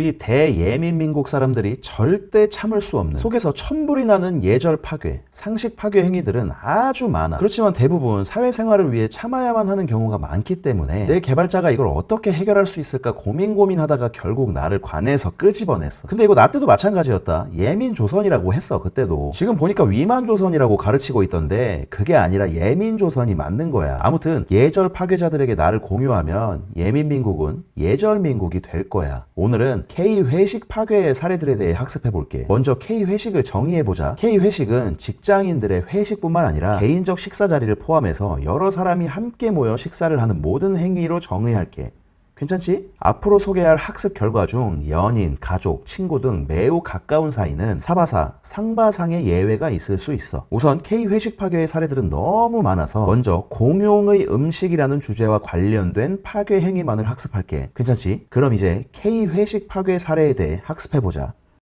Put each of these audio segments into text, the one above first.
우리 대예민민국 사람들이 절대 참을 수 없는 속에서 천불이 나는 예절 파괴, 상식 파괴 행위들은 아주 많아. 그렇지만 대부분 사회생활을 위해 참아야만 하는 경우가 많기 때문에 내 개발자가 이걸 어떻게 해결할 수 있을까 고민하다가 결국 나를 관에서 끄집어냈어. 근데 이거 나 때도 마찬가지였다. 예민조선이라고 했어. 그때도. 지금 보니까 위만조선이라고 가르치고 있던데 그게 아니라 예민조선이 맞는 거야. 아무튼 예절 파괴자들에게 나를 공유하면 예민민국은 예절민국이 될 거야. 오늘은 K회식 파괴의 사례들에 대해 학습해볼게. 먼저 K회식을 정의해보자. K회식은 직장인들의 회식뿐만 아니라 개인적 식사 자리를 포함해서 여러 사람이 함께 모여 식사를 하는 모든 행위로 정의할게. 괜찮지? 앞으로 소개할 학습 결과 중 연인, 가족, 친구 등 매우 가까운 사이는 사바사, 상바상의 예외가 있을 수 있어. 우선 K회식 파괴의 사례들은 너무 많아서 먼저 공용의 음식이라는 주제와 관련된 파괴 행위만을 학습할게. 괜찮지? 그럼 이제 K회식 파괴 사례에 대해 학습해보자.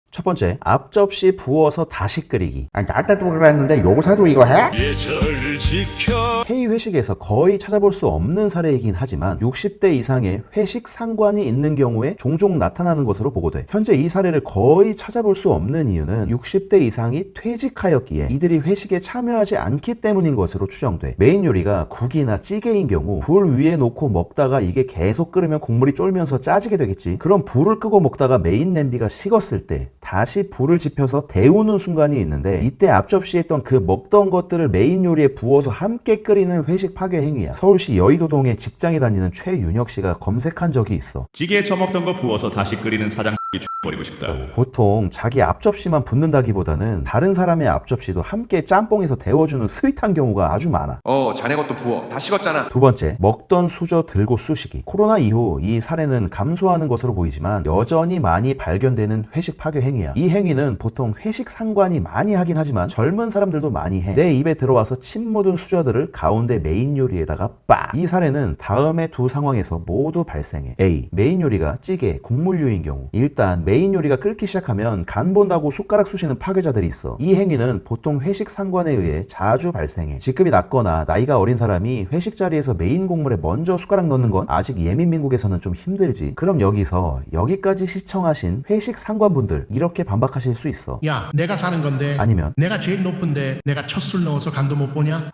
첫 번째, 앞접시 부어서 다시 끓이기. 나한테도 그랬는데 요사도 이거 해? 예절을 지켜 K회식에서 거의 찾아볼 수 없는 사례이긴 하지만 60대 이상의 회식 상관이 있는 경우에 종종 나타나는 것으로 보고돼. 현재 이 사례를 거의 찾아볼 수 없는 이유는 60대 이상이 퇴직하였기에 이들이 회식에 참여하지 않기 때문인 것으로 추정돼. 메인 요리가 국이나 찌개인 경우 불 위에 놓고 먹다가 이게 계속 끓으면 국물이 쫄면서 짜지게 되겠지. 그럼 불을 끄고 먹다가 메인 냄비가 식었을 때 다시 불을 지펴서 데우는 순간이 있는데 이때 앞접시에 있던 그 먹던 것들을 메인 요리에 부어서 함께 끓이는 회식 파괴 행위야. 서울시 여의도동에 직장에 다니는 최윤혁 씨가 검색한 적이 있어. 찌개에 처먹던 거 부어서 다시 끓이는 사장 버리고 싶다. 보통 자기 앞접시만 붓는다기보다는 다른 사람의 앞접시도 함께 짬뽕해서 데워주는 스윗한 경우가 아주 많아. 자네 것도 부어. 다 식었잖아. 두 번째, 먹던 수저 들고 쑤시기. 코로나 이후 이 사례는 감소하는 것으로 보이지만 여전히 많이 발견되는 회식 파괴 행위야. 이 행위는 보통 회식 상관이 많이 하긴 하지만 젊은 사람들도 많이 해. 내 입에 들어와서 침 묻은 수저들을 가운데 메인 요리에다가 빡! 이 사례는 다음의 두 상황에서 모두 발생해. A. 메인 요리가 찌개, 국물류인 경우. 일단 메인 요리가 끓기 시작하면 간 본다고 숟가락 쑤시는 파괴자들이 있어. 이 행위는 보통 회식 상관에 의해 자주 발생해. 직급이 낮거나 나이가 어린 사람이 회식 자리에서 메인 국물에 먼저 숟가락 넣는 건 아직 예민민국에서는 좀 힘들지. 그럼 여기까지 시청하신 회식 상관분들 이렇게 반박하실 수 있어. 야, 내가 사는 건데 아니면 내가 제일 높은데 내가 첫 술 넣어서 간도 못 보냐?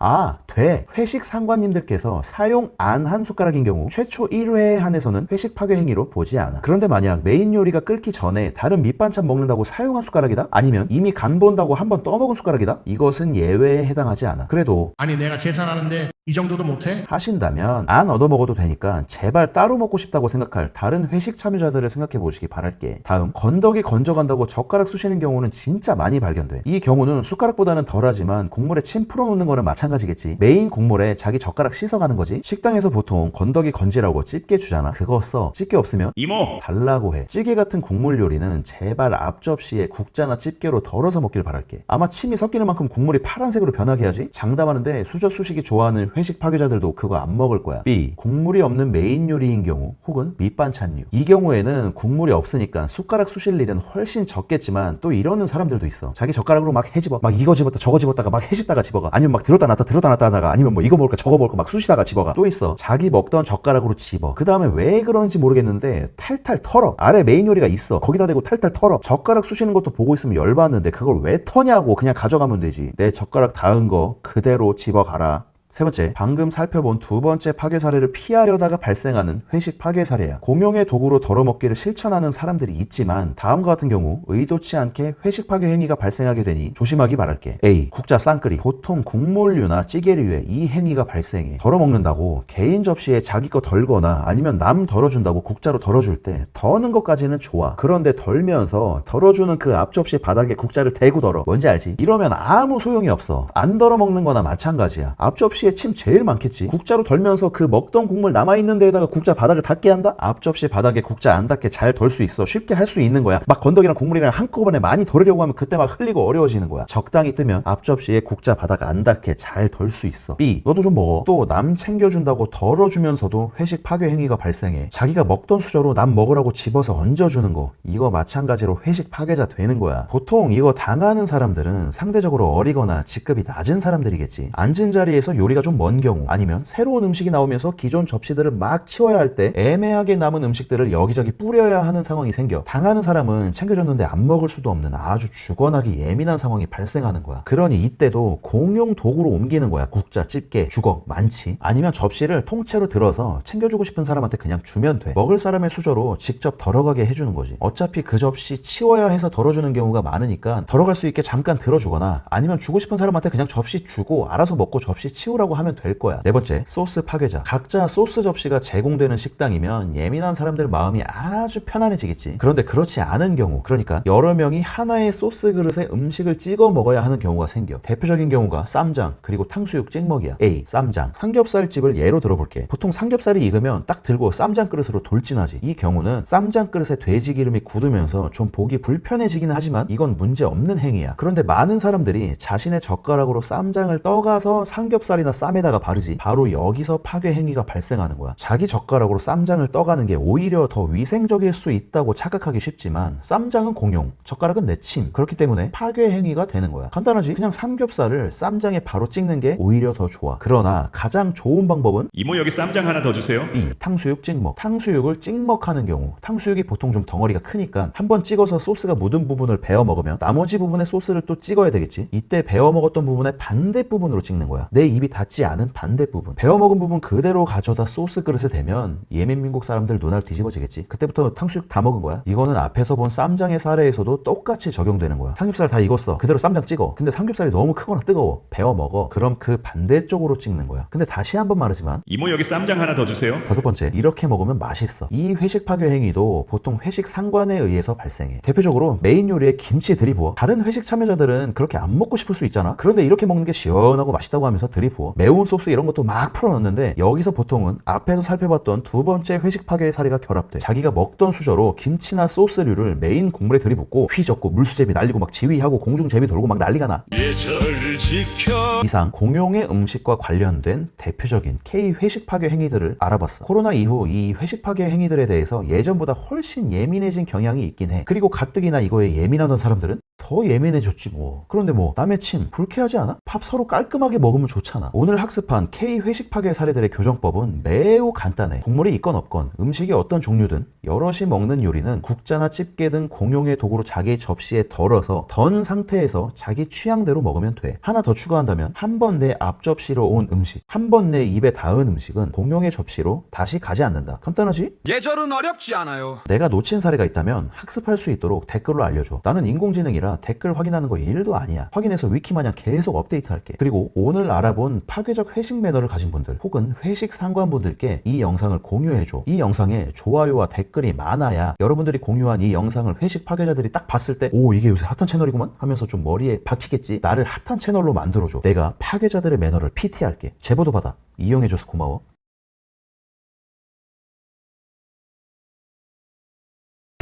돼. 회식 상관님들께서 사용 안 한 숟가락인 경우 최초 1회에 한해서는 회식 파괴 행위로 보지 않아. 그런데 만약 메인 요리가 끓기 전에 다른 밑반찬 먹는다고 사용한 숟가락이다? 아니면 이미 간 본다고 한번 떠먹은 숟가락이다? 이것은 예외에 해당하지 않아. 그래도 아니 내가 계산하는데 이 정도도 못해? 하신다면 안 얻어먹어도 되니까 제발 따로 먹고 싶다고 생각할 다른 회식 참여자들을 생각해 보시기 바랄게. 다음, 건더기 건져간다고 젓가락 쑤시는 경우는 진짜 많이 발견돼. 이 경우는 숟가락보다는 덜하지만 국물에 침 풀어놓는 거는 마찬가지겠지. 메인 국물에 자기 젓가락 씻어가는 거지. 식당에서 보통 건더기 건지라고 집게 주잖아. 그거 써. 집게 없으면 이모! 달라고 해. 찌개 같은 국물 요리는 제발 앞접시에 국자나 집게로 덜어서 먹길 바랄게. 아마 침이 섞이는 만큼 국물이 파란색으로 변하게 하지? 장담하는데 수저 쑤시기 좋아하는 회식 파괴자들도 그거 안 먹을 거야. B. 국물이 없는 메인 요리인 경우 혹은 밑반찬류. 이 경우에는 국물이 없으니까 숟가락 쑤실 일은 훨씬 적겠지만 또 이러는 사람들도 있어. 자기 젓가락으로 막 해집어. 막 이거 집었다 저거 집었다가 막 해집다가 집어가. 아니면 막 들었다 놨다 하다가 아니면 뭐 이거 먹을까 저거 먹을까 막 쑤시다가 집어가. 또 있어. 자기 먹던 젓가락으로 집어. 그 다음에 왜 그런지 모르겠는데 탈탈 털어. 아래 메인 요리가 있어. 거기다 대고 탈탈 털어. 젓가락 쑤시는 것도 보고 있으면 열받는데 그걸 왜 터냐고. 그냥 가져가면 되지. 내 젓가락 닿은 거 그대로 집어가라. 세 번째, 방금 살펴본 두 번째 파괴 사례를 피하려다가 발생하는 회식 파괴 사례야. 공용의 도구로 덜어먹기를 실천하는 사람들이 있지만 다음과 같은 경우 의도치 않게 회식 파괴 행위가 발생하게 되니 조심하기 바랄게. A. 국자 쌍끌이. 보통 국물류나 찌개류에 이 행위가 발생해. 덜어먹는다고 개인 접시에 자기 거 덜거나 아니면 남 덜어준다고 국자로 덜어줄 때 더는 것까지는 좋아. 그런데 덜면서 덜어주는 그 앞접시 바닥에 국자를 대고 덜어. 뭔지 알지? 이러면 아무 소용이 없어. 안 덜어먹는 거나 마찬가지야. 앞접시 침 제일 많겠지. 국자로 덜면서 그 먹던 국물 남아있는 데에다가 국자 바닥을 닿게 한다? 앞접시 바닥에 국자 안 닿게 잘 덜 수 있어. 쉽게 할 수 있는 거야. 막 건더기랑 국물이랑 한꺼번에 많이 덜으려고 하면 그때 막 흘리고 어려워지는 거야. 적당히 뜨면 앞접시에 국자 바닥 안 닿게 잘 덜 수 있어. B. 너도 좀 먹어. 또 남 챙겨준다고 덜어주면서도 회식 파괴 행위가 발생해. 자기가 먹던 수저로 남 먹으라고 집어서 얹어주는 거. 이거 마찬가지로 회식 파괴자 되는 거야. 보통 이거 당하는 사람들은 상대적으로 어리거나 직급이 낮은 사람들이겠지. 앉은 자리에서 요리 거리가 좀 먼 경우, 아니면 새로운 음식이 나오면서 기존 접시들을 막 치워야 할 때 애매하게 남은 음식들을 여기저기 뿌려야 하는 상황이 생겨. 당하는 사람은 챙겨줬는데 안 먹을 수도 없는 아주 죽어나기 예민한 상황이 발생하는 거야. 그러니 이때도 공용 도구로 옮기는 거야. 국자, 집게, 주걱 많지. 아니면 접시를 통째로 들어서 챙겨주고 싶은 사람한테 그냥 주면 돼. 먹을 사람의 수저로 직접 덜어가게 해주는 거지. 어차피 그 접시 치워야 해서 덜어주는 경우가 많으니까 덜어갈 수 있게 잠깐 들어주거나, 아니면 주고 싶은 사람한테 그냥 접시 주고 알아서 먹고 접시 치우라고 하면 될 거야. 네 번째, 소스 파괴자. 각자 소스 접시가 제공되는 식당이면 예민한 사람들 마음이 아주 편안해지겠지. 그런데 그렇지 않은 경우, 그러니까 여러 명이 하나의 소스 그릇에 음식을 찍어 먹어야 하는 경우가 생겨. 대표적인 경우가 쌈장 그리고 탕수육 찍먹이야. A. 쌈장. 삼겹살집을 예로 들어볼게. 보통 삼겹살이 익으면 딱 들고 쌈장 그릇으로 돌진하지. 이 경우는 쌈장 그릇에 돼지 기름이 굳으면서 좀 보기 불편해지긴 하지만 이건 문제 없는 행위야. 그런데 많은 사람들이 자신의 젓가락으로 쌈장을 떠가서 삼겹살이나 쌈에다가 바르지. 바로 여기서 파괴 행위가 발생하는 거야. 자기 젓가락으로 쌈장을 떠가는 게 오히려 더 위생적일 수 있다고 착각하기 쉽지만 쌈장은 공용, 젓가락은 내 침. 그렇기 때문에 파괴 행위가 되는 거야. 간단하지? 그냥 삼겹살을 쌈장에 바로 찍는 게 오히려 더 좋아. 그러나 가장 좋은 방법은 이모 여기 쌈장 하나 더 주세요. B. 탕수육 찍먹. 탕수육을 찍먹하는 경우, 탕수육이 보통 좀 덩어리가 크니까 한번 찍어서 소스가 묻은 부분을 베어 먹으면 나머지 부분에 소스를 또 찍어야 되겠지. 이때 베어 먹었던 부분의 반대 부분으로 찍는 거야. 내 입이 닿지 않은 반대 부분. 베어 먹은 부분 그대로 가져다 소스 그릇에 대면 예민민국 사람들 눈알 뒤집어지겠지. 그때부터 탕수육 다 먹은 거야. 이거는 앞에서 본 쌈장의 사례에서도 똑같이 적용되는 거야. 삼겹살 다 익었어. 그대로 쌈장 찍어. 근데 삼겹살이 너무 크거나 뜨거워. 베어 먹어. 그럼 그 반대쪽으로 찍는 거야. 근데 다시 한번 말하지만 이모 여기 쌈장 하나 더 주세요. 다섯 번째, 이렇게 먹으면 맛있어. 이 회식 파괴 행위도 보통 회식 상관에 의해서 발생해. 대표적으로 메인 요리에 김치 들이부어. 다른 회식 참여자들은 그렇게 안 먹고 싶을 수 있잖아. 그런데 이렇게 먹는 게 시원하고 맛있다고 하면서 들이부어. 매운 소스 이런 것도 막 풀어넣는데 여기서 보통은 앞에서 살펴봤던 두 번째 회식 파괴의 사례가 결합돼. 자기가 먹던 수저로 김치나 소스류를 메인 국물에 들이붓고 휘젓고 물수제비 날리고 막 지휘하고 공중제비 돌고 막 난리가 나. 예절을 지켜 이상 공용의 음식과 관련된 대표적인 K 회식 파괴 행위들을 알아봤어. 코로나 이후 이 회식 파괴 행위들에 대해서 예전보다 훨씬 예민해진 경향이 있긴 해. 그리고 가뜩이나 이거에 예민하던 사람들은 더 예민해졌지 뭐. 그런데 뭐 남의 침 불쾌하지 않아? 밥 서로 깔끔하게 먹으면 좋잖아. 오늘 학습한 K 회식 파괴 사례들의 교정법은 매우 간단해. 국물이 있건 없건 음식이 어떤 종류든 여럿이 먹는 요리는 국자나 집게 등 공용의 도구로 자기 접시에 덜어서 던 상태에서 자기 취향대로 먹으면 돼. 하나 더 추가한다면 한 번 내 앞접시로 온 음식, 한 번 내 입에 닿은 음식은 공용의 접시로 다시 가지 않는다. 간단하지? 예절은 어렵지 않아요. 내가 놓친 사례가 있다면 학습할 수 있도록 댓글로 알려줘. 나는 인공지능이라 댓글 확인하는 거 일도 아니야. 확인해서 위키마냥 계속 업데이트할게. 그리고 오늘 알아본 파괴적 회식 매너를 가진 분들 혹은 회식 상관분들께 이 영상을 공유해줘. 이 영상에 좋아요와 댓글이 많아야 여러분들이 공유한 이 영상을 회식 파괴자들이 딱 봤을 때 오, 이게 요새 핫한 채널이구만 하면서 좀 머리에 박히겠지. 나를 핫한 채널로 만들어줘. 내가 파괴자들의 매너를 PT할게. 제보도 받아. 이용해줘서 고마워.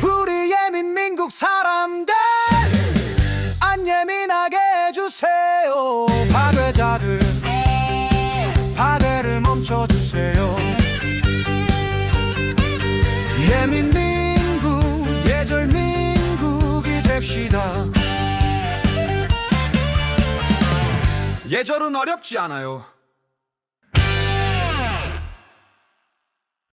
우리 예민민국 사람들 안 예민하게 해주세요. 파괴자들 파괴를 멈춰주세요. 예민민국 예절민국이 됩시다. 예절은 어렵지 않아요.